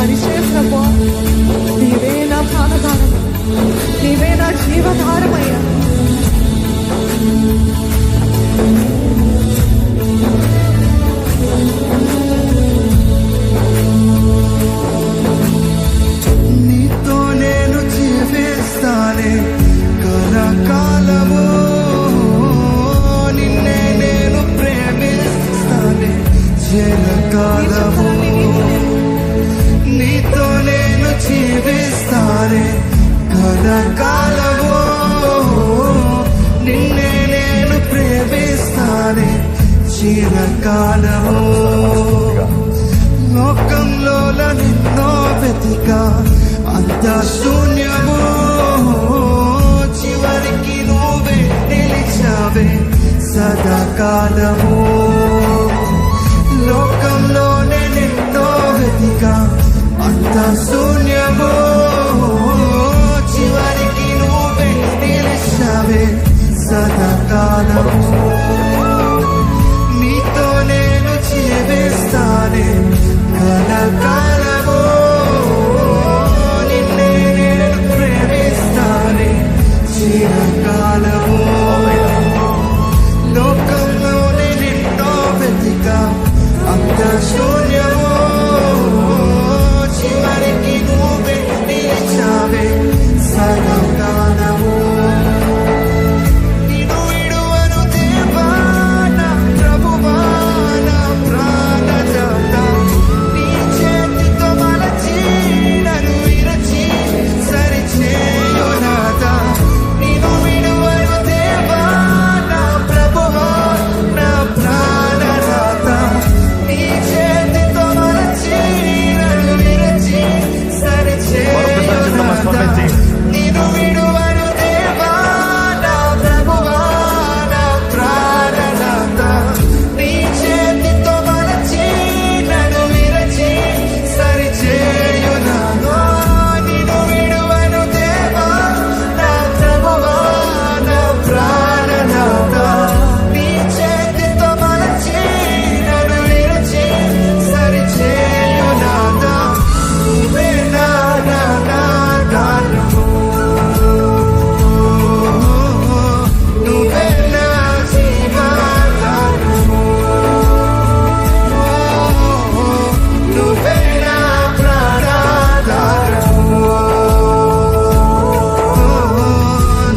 సరిచేయ ప్రభా. నీవే నా ప్రాణధారం, నీవే నా జీవధారమయ్యా. నీతో నేను జీవిస్తానే కలకాలము, నిన్నే నేను ప్రేమిస్తానే చిరకాలము. నీతో నేను జీవిస్తానే కలకాలము, నిన్నే నేను ప్రేమిస్తానే చిరకాలము. లోకంలో నిన్నో వెతికా అంత శూన్యము, చివరికి నువ్వే నిలిచావే సదాకాలము. లోకంలోనే నిన్నో వెతికా అంత శూన్యము, చివరికి నువ్వే నిలిచావే సదాకాలము. నీతో నేను జీవిస్తానే కలకాలము, నిన్నే నేను ప్రేమిస్తానే చిరకాలము. లోకంలోనే నిన్నో వెతికా అంత శూన్యము, చివరికి నువ్వే నిలిచావే సదాకాలము. నిన్ను విడువను దేవా నా ప్రభువా, నా ప్రాణదాత. నీ చేతితో మలచి నన్ను విరచి సరిచేయు నాథా. నిన్ను విడువను దేవా నా ప్రభువా, నా ప్రాణదాత. నీ చేతితో మలచి నన్ను విరచి సరిచేయు నాథా. నిన్ను విడువను దేవా నా ప్రభువా, నా ప్రాణదాత. నీ చేతితో మలచి నన్ను విరచి సరిచేయు నాథా. నిన్ను విడువను దేవా నా ప్రభువా, నా ప్రాణదాత. నీ చేతితో మలచి నన్ను విరచి సరిచేయు నాథా. నువ్వే నా ఆధారము, నువ్వే నా జీవాధారము, నువ్వే నా ప్రాణాధారము,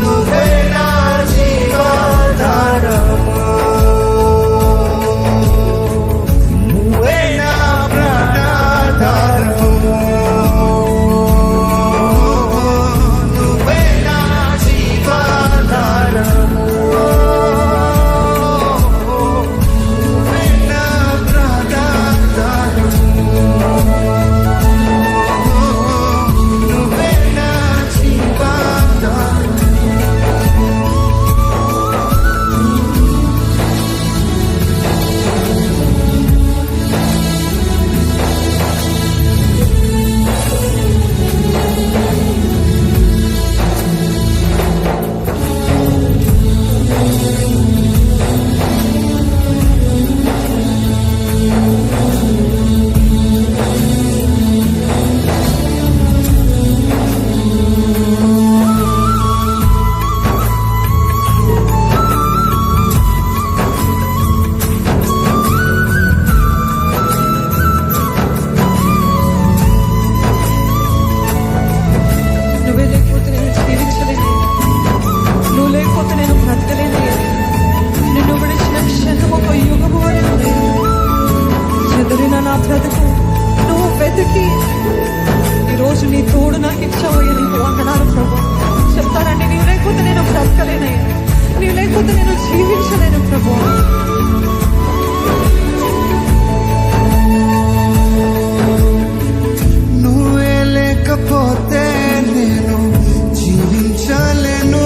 నువ్వే నా జీవాధారము, నువ్వే నా ప్రాణాధారము, నువ్వే నా జీవాధారము, నువ్వే నా ప్రాణాధారము, నువ్వే నా జీవాధారము. నువ్వే లేకపోతే నేను జీవించలేను, నువ్వు లేకపోతే నేను బ్రతకలేనయ్యా. నిన్ను విడిచిన క్షణం ఒక యుగము వలె ఉంది. చెదిరిన నా బ్రతుకు నువ్వు వెతికి ఈరోజు నీ తోడు నాకు ఇచ్చావయ్యా. నీకు వందనాలు ప్రభు. చెప్తానండి, నీవు లేకపోతే నేను బ్రతకలేనయ్యా, నీవు లేకపోతే నేను జీవించలేను ప్రభు. నువ్వే లేకపోతే నేను జీవించలేను,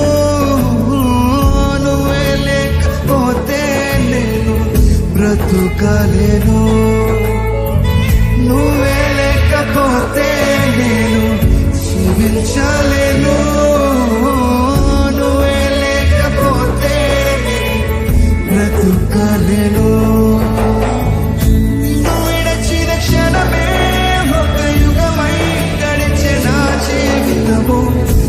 నువ్వే లేకపోతే నేను బ్రతుకలేను. నువ్వే లేకపోతే నేను జీవించలేను, నువ్వే లేకపోతే బ్రతుకలేను. నిన్ను విడచిన క్షణమే ఒక యుగం యేసు